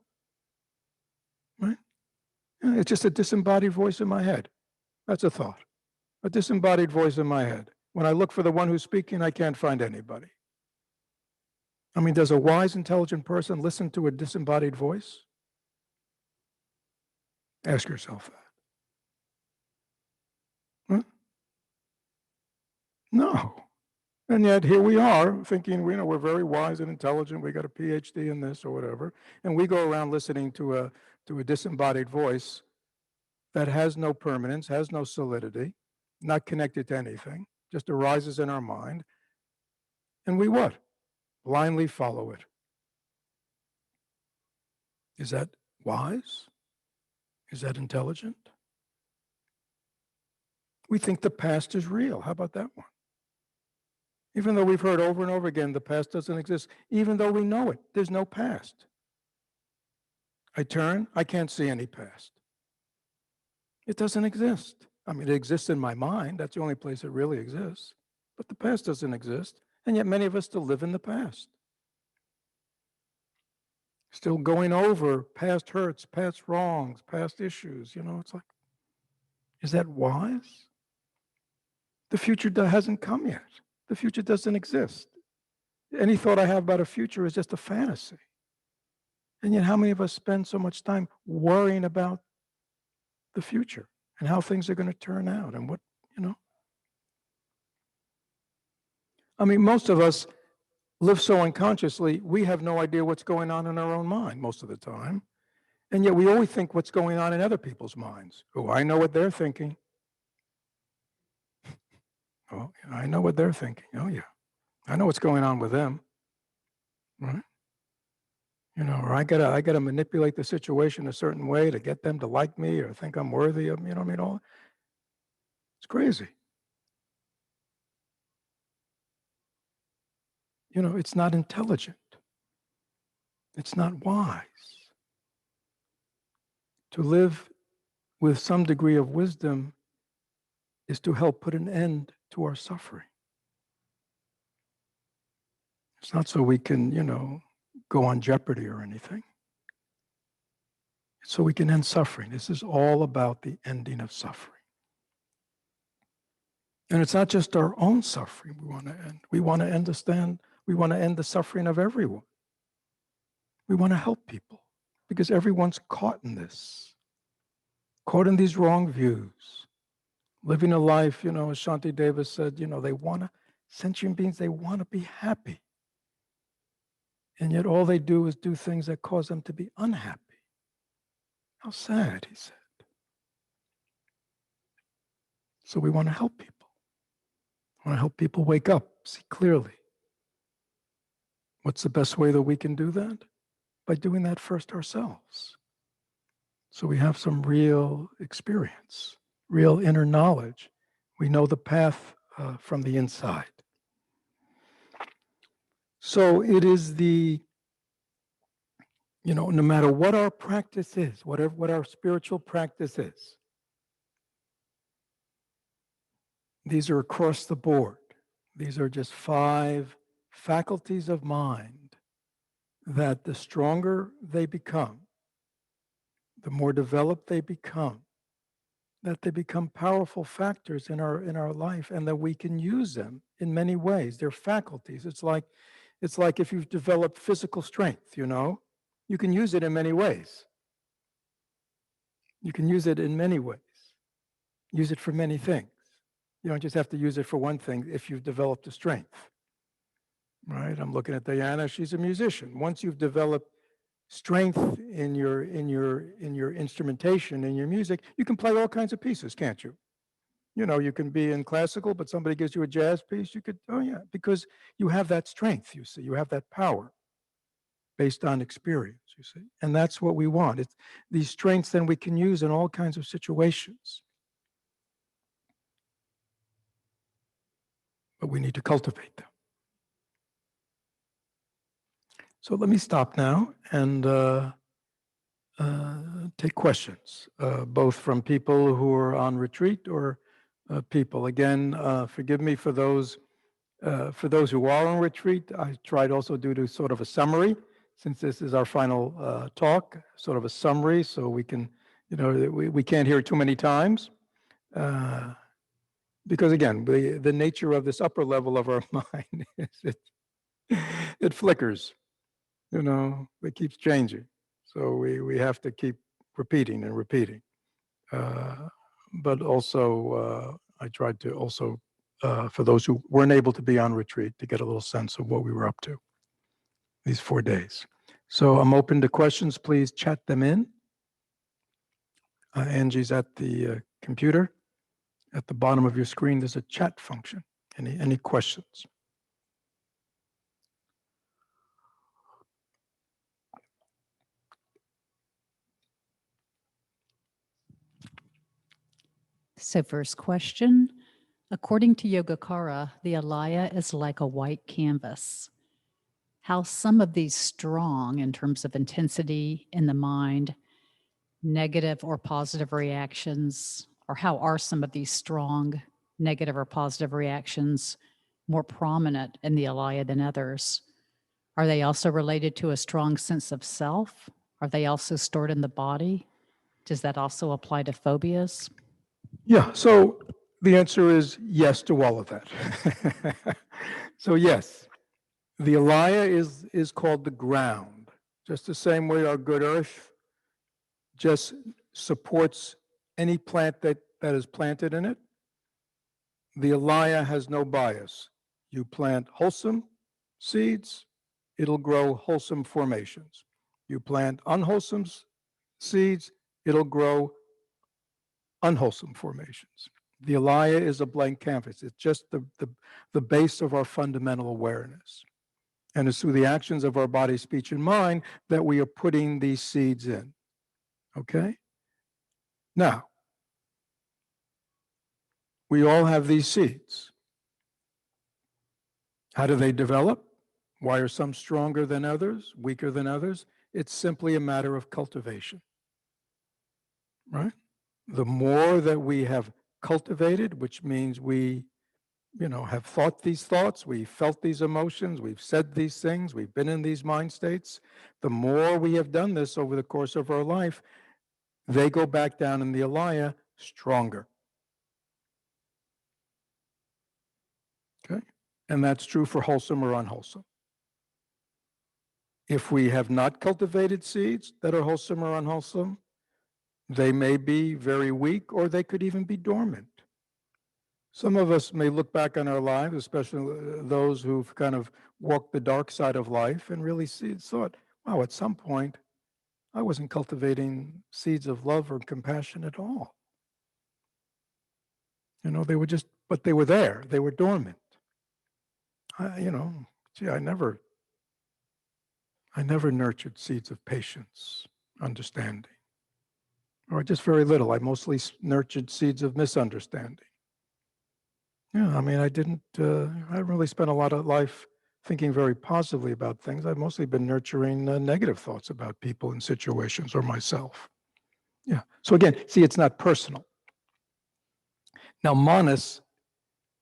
right? It's just a disembodied voice in my head. That's a thought. A disembodied voice in my head. When I look for the one who's speaking, I can't find anybody. Does a wise, intelligent person listen to a disembodied voice? Ask yourself that. Huh? No. And yet here we are thinking, we're very wise and intelligent. We got a PhD in this or whatever. And we go around listening to a disembodied voice that has no permanence, has no solidity, not connected to anything, just arises in our mind. And we what? Blindly follow it. Is that wise? Is that intelligent? We think the past is real. How about that one? Even though we've heard over and over again, the past doesn't exist, even though we know it, there's no past. I turn, I can't see any past. It doesn't exist. It exists in my mind. That's the only place it really exists. But the past doesn't exist. And yet many of us still live in the past. Still going over past hurts, past wrongs, past issues. It's like, is that wise? The future hasn't come yet. The future doesn't exist. Any thought I have about a future is just a fantasy. And yet how many of us spend so much time worrying about the future and how things are going to turn out and what. Most of us live so unconsciously, we have no idea what's going on in our own mind most of the time. And yet we always think what's going on in other people's minds. Oh, I know what they're thinking. Oh, I know what they're thinking. Oh, yeah. I know what's going on with them. Right? Or I gotta manipulate the situation a certain way to get them to like me or think I'm worthy of, all. It's crazy. It's not intelligent. It's not wise. To live with some degree of wisdom is to help put an end to our suffering. It's not so we can, go on jeopardy or anything. It's so we can end suffering. This is all about the ending of suffering. And it's not just our own suffering we want to end. We want to end the suffering of everyone. We want to help people because everyone's caught in this, caught in these wrong views, living a life, as Shanti Davis said, sentient beings, they want to be happy. And yet all they do is do things that cause them to be unhappy. How sad, he said. So we want to help people. We want to help people wake up, see clearly. What's the best way that we can do that? By doing that first ourselves. So we have some real experience, real inner knowledge. We know the path from the inside. So it is the no matter what our practice is, what our spiritual practice is, these are across the board. These are just 5 faculties of mind that the stronger they become, the more developed they become, that they become powerful factors in our life, and that we can use them in many ways. They're faculties. It's like if you've developed physical strength, you can use it in many ways. You can use it in many ways. Use it for many things. You don't just have to use it for one thing if you've developed the strength. Right? I'm looking at Diana, she's a musician. Once you've developed strength in your instrumentation, in your music, you can play all kinds of pieces, can't you? You can be in classical, but somebody gives you a jazz piece, you could, oh yeah, because you have that strength, you see, you have that power based on experience, you see. And that's what we want. It's these strengths then we can use in all kinds of situations. But we need to cultivate them. So let me stop now and take questions, both from people who are on retreat or people. Again, forgive me for those who are on retreat. I tried also to do sort of a summary, since this is our final talk, sort of a summary, so we can, we can't hear it too many times. Because again, the nature of this upper level of our mind is it flickers, it keeps changing. So we have to keep repeating and repeating. But also, I tried to also, for those who weren't able to be on retreat, to get a little sense of what we were up to these 4 days. So I'm open to questions. Please chat them in. Angie's at the computer. At the bottom of your screen, there's a chat function. Any questions? So first question, according to Yogacara, the alaya is like a white canvas. How some of these strong in terms of intensity in the mind, negative or positive reactions, or how are some of these strong negative or positive reactions more prominent in the alaya than others? Are they also related to a strong sense of self? Are they also stored in the body? Does that also apply to phobias? Yeah, so the answer is yes to all of that. So yes, the alaya is called the ground, just the same way our good earth just supports any plant that is planted in it. The alaya has no bias. You plant wholesome seeds, it'll grow wholesome formations. You plant unwholesome seeds, it'll grow unwholesome formations. The alaya is a blank canvas. It's just the base of our fundamental awareness. And it's through the actions of our body, speech, and mind that we are putting these seeds in. Okay? Now, we all have these seeds. How do they develop? Why are some stronger than others, weaker than others? It's simply a matter of cultivation, right? The more that we have cultivated, which means we, have thought these thoughts, we felt these emotions, we've said these things, we've been in these mind states, the more we have done this over the course of our life, they go back down in the alaya stronger. Okay? And that's true for wholesome or unwholesome. If we have not cultivated seeds that are wholesome or unwholesome, they may be very weak, or they could even be dormant. Some of us may look back on our lives, especially those who've kind of walked the dark side of life, and really thought, wow, at some point, I wasn't cultivating seeds of love or compassion at all. They were just, but they were there. They were dormant. I never nurtured seeds of patience, understanding, or just very little. I mostly nurtured seeds of misunderstanding. Yeah, I mean, I didn't really spend a lot of life thinking very positively about things. I've mostly been nurturing negative thoughts about people and situations or myself. Yeah. So again, see, it's not personal. Now, manas,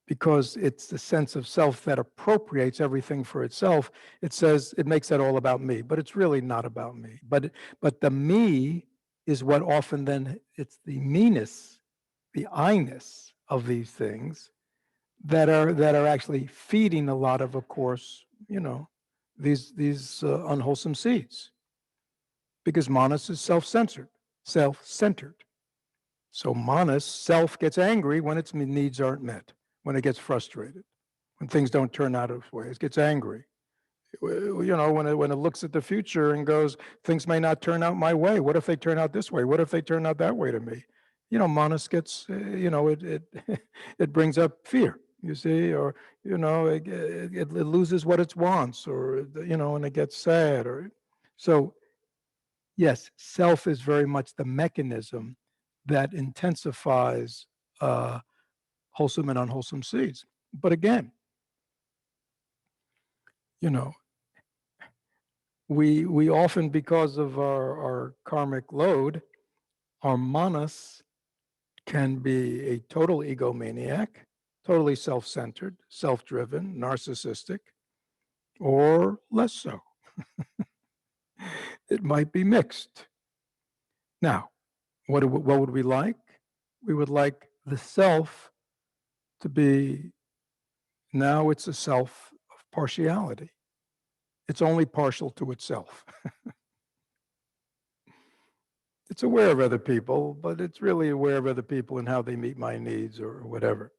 because it's the sense of self that appropriates everything for itself, it says it makes that all about me, but it's really not about me. But the me is what often then it's the me-ness, the I-ness of these things that are actually feeding a lot of course, these unwholesome seeds, because manas is self-centered. So manas, self, gets angry when its needs aren't met, when it gets frustrated, when things don't turn out its way. It gets angry. When it looks at the future and goes, things may not turn out my way. What if they turn out this way? What if they turn out that way to me? Manas gets, it it brings up fear, you see, or, it loses what it wants, or, and it gets sad. So yes, self is very much the mechanism that intensifies wholesome and unwholesome seeds. But again, we often, because of our karmic load, our manas can be a total egomaniac, totally self-centered, self-driven, narcissistic, or less so. It might be mixed. Now, what would we like? We would like the self to be, now it's a self of partiality. It's only partial to itself. It's aware of other people, but it's really aware of other people and how they meet my needs or whatever.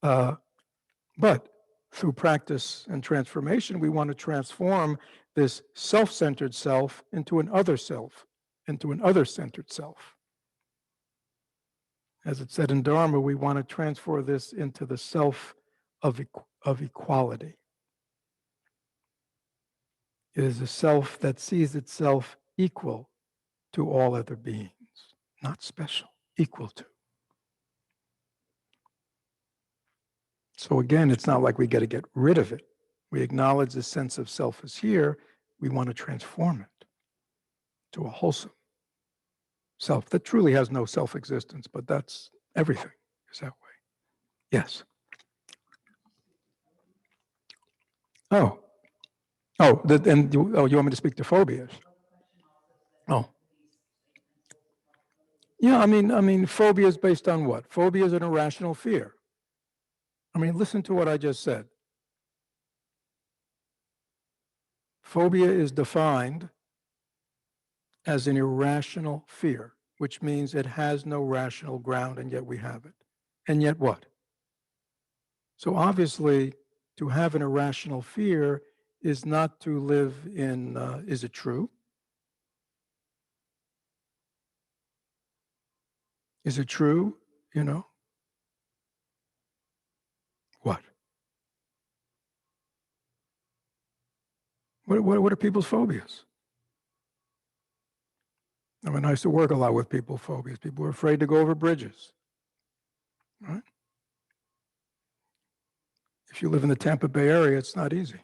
But through practice and transformation, we want to transform this self-centered self into an other self, into an other-centered self. As it said in Dharma, we want to transfer this into the self of equality. It is a self that sees itself equal to all other beings, not special, equal to. So again, it's not like we got to get rid of it. We acknowledge the sense of self is here. We want to transform it to a wholesome self that truly has no self-existence, but that's everything is that way. Yes. Oh, you want me to speak to phobias? Oh, yeah. I mean, phobia is based on what? Phobia is an irrational fear. I mean, listen to what I just said. Phobia is defined as an irrational fear, which means it has no rational ground, and yet we have it. And yet what? So obviously, to have an irrational fear is not to live in, is it true? Is it true? What? What are people's phobias? I mean, I used to work a lot with people with phobias. People are afraid to go over bridges, right? If you live in the Tampa Bay area, it's not easy.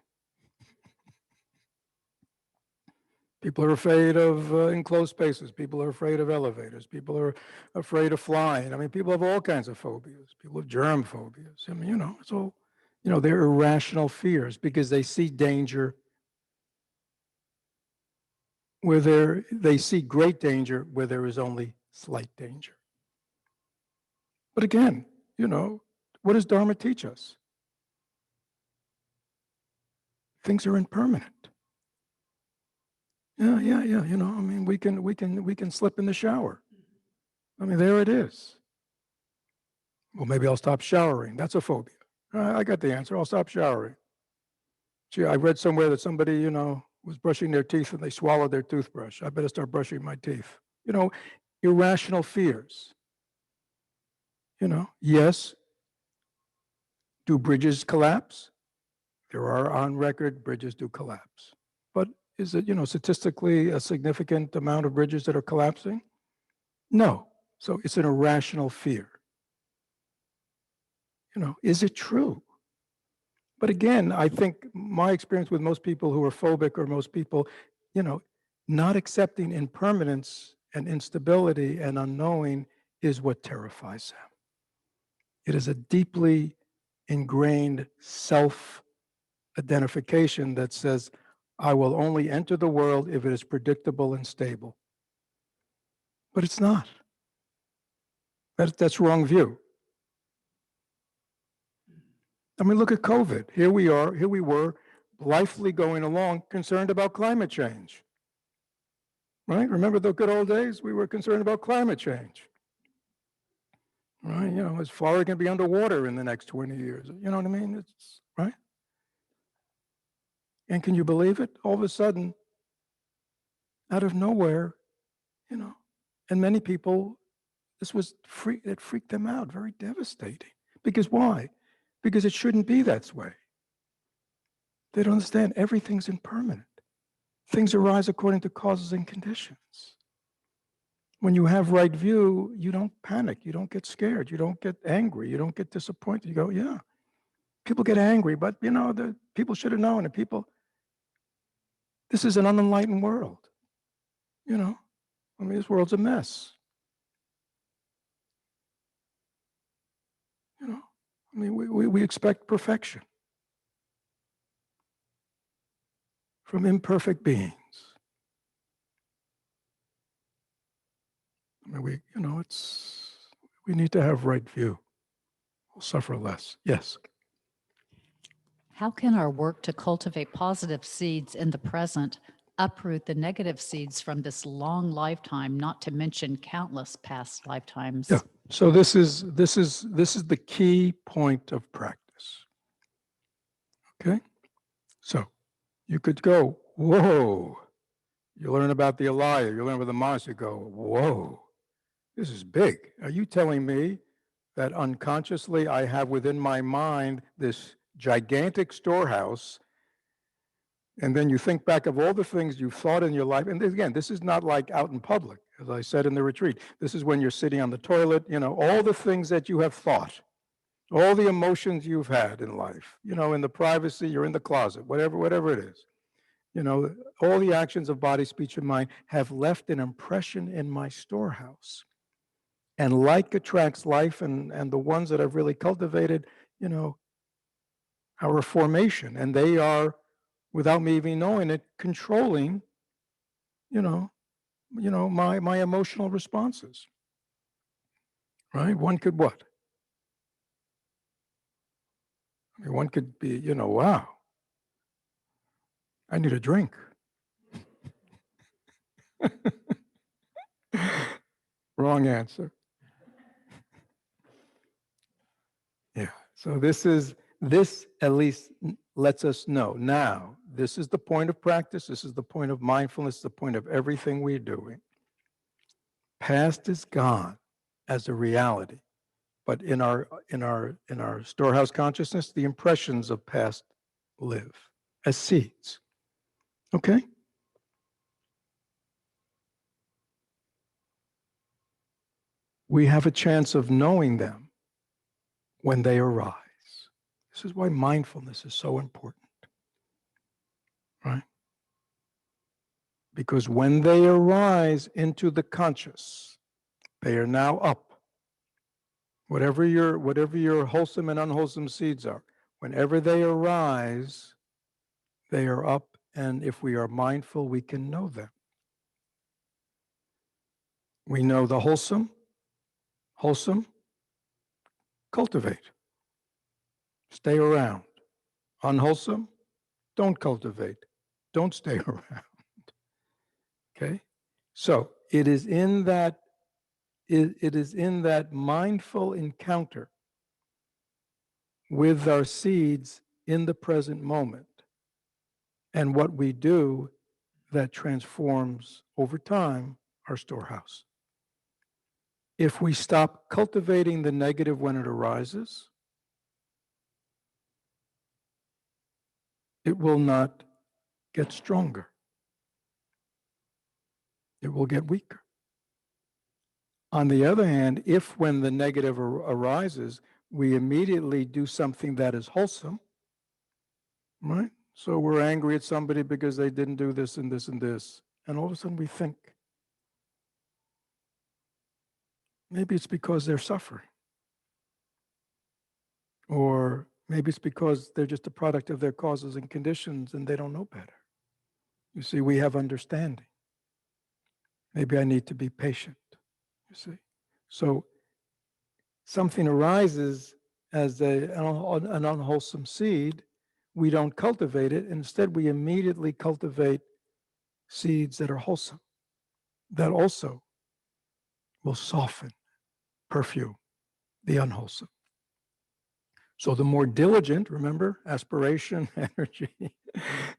People are afraid of enclosed spaces. People are afraid of elevators. People are afraid of flying. I mean, people have all kinds of phobias. People have germ phobias. I mean, it's all, they're irrational fears because they see danger where they see great danger where there is only slight danger. But again, what does Dharma teach us? Things are impermanent. Yeah. I mean, we can slip in the shower. I mean, there it is. Well, maybe I'll stop showering. That's a phobia. I got the answer. I'll stop showering. Gee, I read somewhere that somebody, was brushing their teeth and they swallowed their toothbrush. I better start brushing my teeth. Irrational fears. Yes. Do bridges collapse? There are on record bridges do collapse. But is it, statistically a significant amount of bridges that are collapsing? No. So it's an irrational fear. Is it true? But again, I think my experience with most people who are phobic, or most people, not accepting impermanence and instability and unknowing is what terrifies them. It is a deeply ingrained self-identification that says, I will only enter the world if it is predictable and stable. But it's not. That's wrong view. I mean, look at COVID. Here we were, blithely going along, concerned about climate change. Right? Remember the good old days? We were concerned about climate change. Right? Is Florida going to be underwater in the next 20 years? You know what I mean? It's right. And can you believe it? All of a sudden, out of nowhere, and many people, it freaked them out, very devastating. Because why? Because it shouldn't be that way. They don't understand everything's impermanent. Things arise according to causes and conditions. When you have right view, you don't panic, you don't get scared, you don't get angry, you don't get disappointed. You go, yeah. People get angry, but the people should have known. And this is an unenlightened world. This world's a mess. We expect perfection from imperfect beings. We need to have right view. We'll suffer less. Yes. How can our work to cultivate positive seeds in the present uproot the negative seeds from this long lifetime, not to mention countless past lifetimes? Yeah. So this is the key point of practice. Okay? So you could go, whoa. You learn about the Alaya, you learn about the monks, you go, whoa, this is big. Are you telling me that unconsciously I have within my mind this gigantic storehouse, and then you think back of all the things you've thought in your life, and again, this is not like out in public, as I said in the retreat. This is when you're sitting on the toilet, all the things that you have thought, all the emotions you've had in life, in the privacy, you're in the closet, whatever it is. All the actions of body, speech, and mind have left an impression in my storehouse. And like attracts life, and the ones that I've really cultivated, are a formation. And they are, without me even knowing it, controlling, my emotional responses. Right? One could what? One could be, wow, I need a drink. Wrong answer. Yeah. So this at least lets us know now, this is the point of practice. This is the point of mindfulness, the point of everything we're doing. Past is gone as a reality, but in our storehouse consciousness, the impressions of past live as seeds. Okay? We have a chance of knowing them when they arise. This is why mindfulness is so important, right? Because when they arise into the conscious, they are now up. Whatever your wholesome and unwholesome seeds are, whenever they arise, they are up, and if we are mindful, we can know them. We know the wholesome, cultivate, stay around. Unwholesome, don't cultivate, don't stay around. Okay? So it is in that mindful encounter with our seeds in the present moment and what we do that transforms over time our storehouse. If we stop cultivating the negative when it arises, it will not get stronger. It will get weaker. On the other hand, if when the negative arises, we immediately do something that is wholesome, right? So we're angry at somebody because they didn't do this and this and this. And all of a sudden we think, maybe it's because they're suffering. Or maybe it's because they're just a product of their causes and conditions and they don't know better. You see, we have understanding. Maybe I need to be patient, you see. So something arises as an unwholesome seed, we don't cultivate it. Instead, we immediately cultivate seeds that are wholesome, that also will soften, perfume the unwholesome. So the more diligent, remember, aspiration, energy,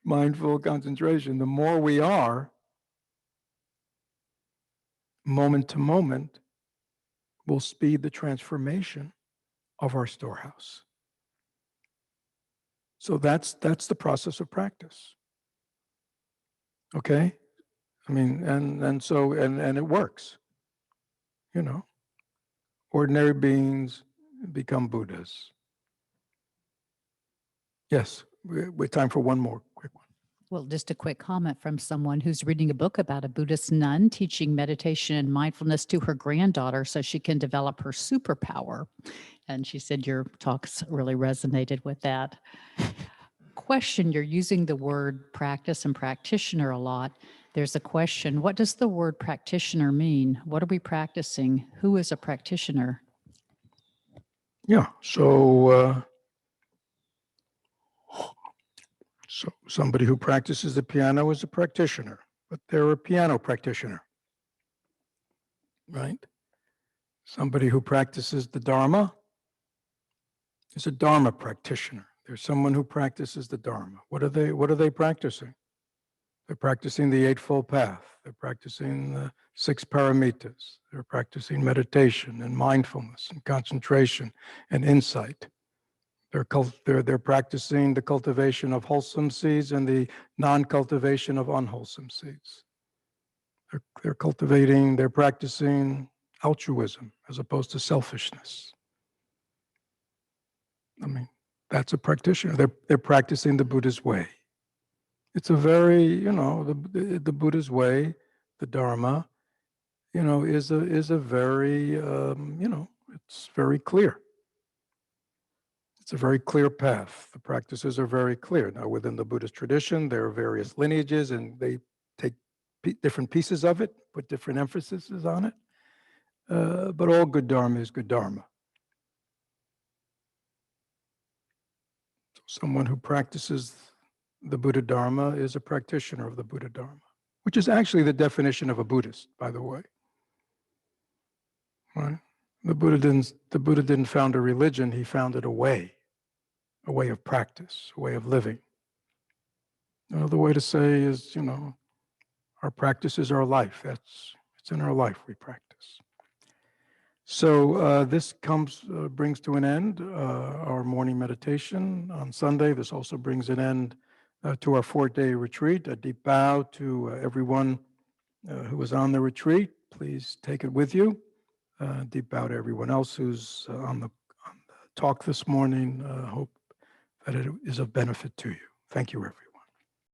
mindful concentration, the more we are, moment to moment, will speed the transformation of our storehouse. So that's the process of practice. Okay? I mean, and it works. You know, ordinary beings become Buddhas. Yes, we time for one more quick one. Well, just a quick comment from someone who's reading a book about a Buddhist nun teaching meditation and mindfulness to her granddaughter so she can develop her superpower. And she said your talks really resonated with that. Question, you're using the word practice and practitioner a lot. There's a question, what does the word practitioner mean? What are we practicing? Who is a practitioner? Yeah, so somebody who practices the piano is a practitioner, but they're a piano practitioner, right? Somebody who practices the Dharma is a Dharma practitioner. There's someone who practices the Dharma. What are they practicing? They're practicing the Eightfold Path. They're practicing the 6 paramitas. They're practicing meditation and mindfulness and concentration and insight. They're practicing the cultivation of wholesome seeds and the non-cultivation of unwholesome seeds. They're practicing altruism as opposed to selfishness. I mean, that's a practitioner. They're practicing the Buddha's way. It's a very, the Buddha's way, the Dharma, is a very, it's very clear. It's a very clear path. The practices are very clear. Now, within the Buddhist tradition, there are various lineages, and they take different pieces of it, put different emphases on it. But all good Dharma is good Dharma. So someone who practices the Buddha Dharma is a practitioner of the Buddha Dharma, which is actually the definition of a Buddhist, by the way. Right? The Buddha didn't found a religion, he founded a way of practice, a way of living. Another way to say is, our practice is our life. It's in our life we practice. So this brings to an end our morning meditation on Sunday. This also brings an end to our 4-day retreat. A deep bow to everyone who was on the retreat. Please take it with you. Deep bow to everyone else who's on the talk this morning. Hope that it is of benefit to you. Thank you, everyone.